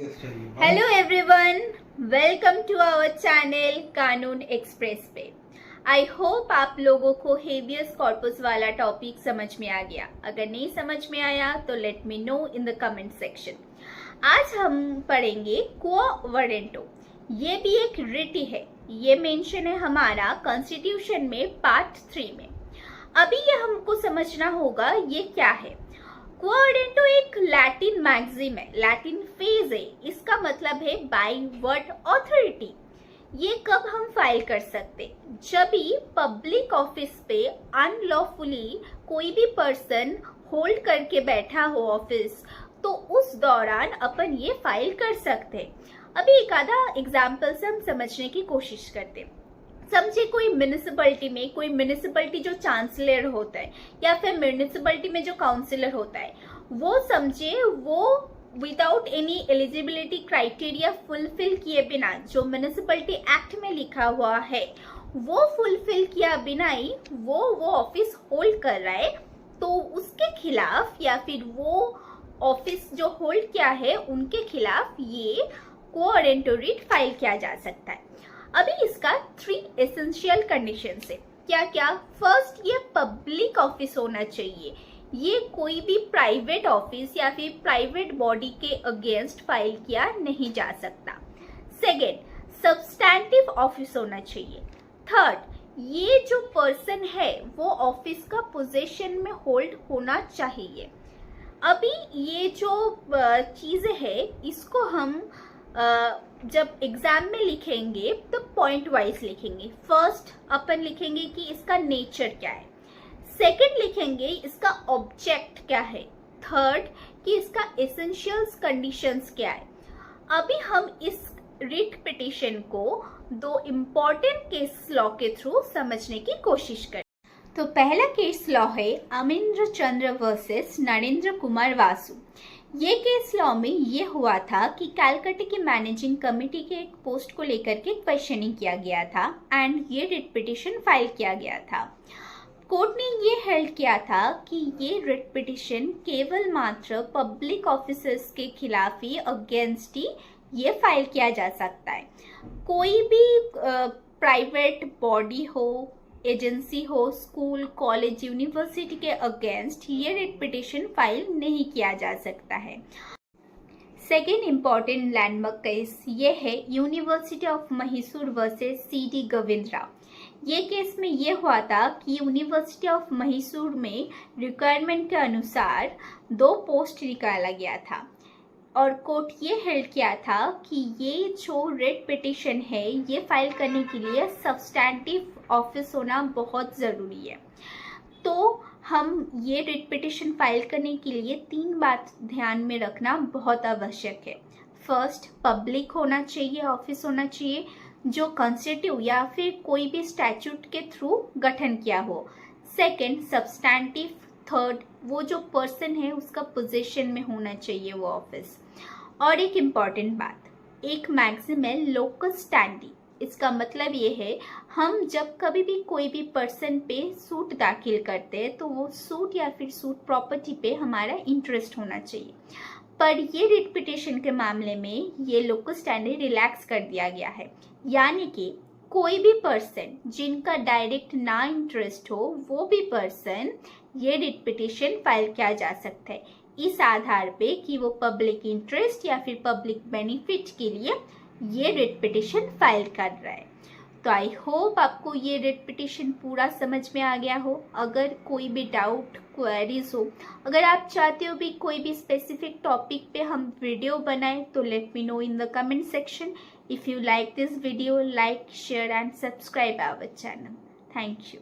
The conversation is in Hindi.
Hello everyone, welcome to our channel Kanoon Express पे। आई होप आप लोगों को हेबियस कॉर्पस वाला टॉपिक समझ में आ गया। अगर नहीं समझ में आया तो let me know in the comment section. आज हम पढ़ेंगे क्वो वरेंटो। ये भी एक रिट है। ये मेंशन है हमारा कॉन्स्टिट्यूशन में पार्ट 3 में। अभी ये हमको समझना होगा ये क्या है। क्वो वरेंटो एक लैटिन मैक्सिम है, लैटिन फ्रेज है। इसका मतलब है बाय व्हाट अथॉरिटी। ये कब हम फाइल कर सकते? जब भी पब्लिक ऑफिस पे अनलॉफुली कोई भी पर्सन होल्ड करके बैठा हो ऑफिस, तो उस दौरान अपन ये फाइल कर सकते। अभी एक आधा एग्जाम्पल से हम समझने की कोशिश करते। समझे कोई म्यूनिसिपलिटी जो चांसलर होता है या फिर म्यूनिसिपलिटी में जो काउंसिलर होता है, वो समझे वो without any eligibility criteria fulfil किए बिना जो म्यूनिसिपलिटी एक्ट में लिखा हुआ है वो फुलफिल किया बिना ही वो ऑफिस होल्ड कर रहा है, तो उसके खिलाफ या फिर वो ऑफिस जो होल्ड किया है उनके खिलाफ ये क्वो वरेंटो रिट फाइल किया जा सकता है। अभी इसका 3 एसेंशियल कंडीशन है। क्या क्या? फर्स्ट, ये पब्लिक ऑफिस होना चाहिए। ये कोई भी प्राइवेट ऑफिस या फिर प्राइवेट बॉडी के अगेंस्ट फाइल किया नहीं जा सकता। सेकेंड, सब्सटैंटिव ऑफिस होना चाहिए। थर्ड, ये जो पर्सन है वो ऑफिस का पोजीशन में होल्ड होना चाहिए। अभी ये जो चीजें है इसको हम जब एग्जाम में लिखेंगे तो पॉइंट वाइज लिखेंगे। फर्स्ट अपन लिखेंगे कि इसका नेचर क्या है। सेकंड लिखेंगे इसका ऑब्जेक्ट क्या है। थर्ड कि इसका एसेंशियल्स कंडीशंस क्या है। अभी हम इस रिट पिटिशन को 2 इम्पोर्टेंट केस लॉ के थ्रू समझने की कोशिश करें। तो पहला केस लॉ है अमरेंद्र चंद्र वर्सेस नरेंद्र कुमार वासु। ये केस लॉ में ये हुआ था कि कैलकाटा की मैनेजिंग कमेटी के एक पोस्ट को लेकर के क्वेश्चनिंग किया गया था एंड ये रिट पिटिशन फाइल किया गया था। कोर्ट ने ये हेल्ड किया था कि ये रिट पिटिशन केवल मात्र पब्लिक ऑफिसर्स के खिलाफ ही अगेंस्ट ही ये फाइल किया जा सकता है। कोई भी प्राइवेट बॉडी हो, एजेंसी हो, स्कूल, कॉलेज, यूनिवर्सिटी के अगेंस्ट ये रिट पिटिशन फाइल नहीं किया जा सकता है। सेकेंड इम्पॉर्टेंट लैंडमार्क केस ये है university of Mysore versus CD Govindrao. ये केस में ये हुआ था कि यूनिवर्सिटी ऑफ मैसूर में रिक्वायरमेंट के अनुसार 2 पोस्ट निकाला गया था और कोर्ट ये हेल्ड किया था कि ये जो रिट पिटिशन है ये फाइल करने के लिए सब्सटैंटिव ऑफिस होना बहुत ज़रूरी है। तो हम ये रिट पिटिशन फाइल करने के लिए 3 बात ध्यान में रखना बहुत आवश्यक है। फर्स्ट, पब्लिक होना चाहिए, ऑफिस होना चाहिए जो कॉन्स्टिट्यूट या फिर कोई भी स्टैट्यूट के थ्रू गठन किया हो। Second, substantive. थर्ड, वो जो पर्सन है उसका पोजीशन में होना चाहिए वो ऑफिस। और एक इम्पॉर्टेंट बात, एक मैक्सिम है लोकस स्टैंडी। इसका मतलब ये है हम जब कभी भी कोई भी पर्सन पे सूट दाखिल करते हैं तो वो सूट या फिर सूट प्रॉपर्टी पे हमारा इंटरेस्ट होना चाहिए। पर ये रिट पिटिशन के मामले में ये लोकस स्टैंडी रिलैक्स कर दिया गया है, यानी कि कोई भी पर्सन जिनका डायरेक्ट ना इंटरेस्ट हो वो भी पर्सन ये रिट पिटिशन फाइल किया जा सकता है, इस आधार पे कि वो पब्लिक इंटरेस्ट या फिर पब्लिक बेनिफिट के लिए ये रिट पिटिशन फाइल कर रहा है। तो आई होप आपको ये रिट पिटिशन पूरा समझ में आ गया हो। अगर कोई भी डाउट, क्वेरीज हो, अगर आप चाहते हो भी कोई भी स्पेसिफिक टॉपिक पे हम वीडियो बनाएं तो let me know in the comment section. If you like this video, like, share and subscribe our channel. Thank you.